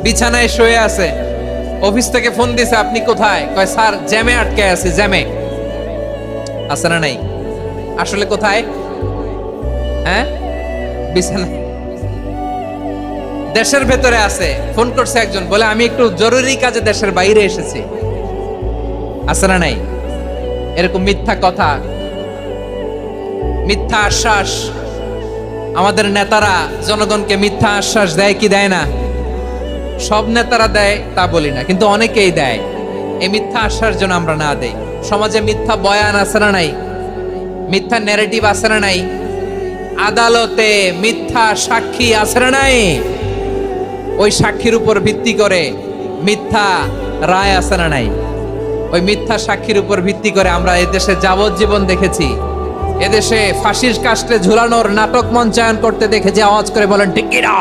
বিছানায় শুয়ে আছে, অফিস থেকে ফোন দিছে, আপনি কোথায়? কয় স্যার জ্যামে আটকে আছি। জ্যামে আছে না নাই? আসলে কোথায়? হ্যাঁ, বিছানায়। দেশের ভেতরে আছে, ফোন করছে একজন, বলে আমি একটু জরুরি কাজে দেশের বাইরে এসেছি। আছে না নাই? এরকম মিথ্যা কথা, মিথ্যা আশ্বাস। আমাদের নেতারা জনগণকে মিথ্যা আশ্বাস দেয় কি দেয় না? সব নেতারা দেয় তা বলি না, কিন্তু অনেকেই দেয়। এই মিথ্যা আশ্বাস যেন আমরা না দেই। সমাজে মিথ্যা বয়ান আছে না নাই? মিথ্যা ন্যারেটিভ আছে না নাই? আদালতে মিথ্যা সাক্ষী আছে না নাই? ওই সাক্ষীর উপর ভিত্তি করে মিথ্যা রায় আছে না নাই? ওই মিথ্যা সাক্ষীর উপর ভিত্তি করে আমরা এদেশে যাবজ্জীবন দেখেছি, এদেশে ফাঁসির কাস্টে ঝুলানোর নাটক মঞ্চায়ন করতে দেখেছি। আওয়াজ করে বলেন ঠিক কি না?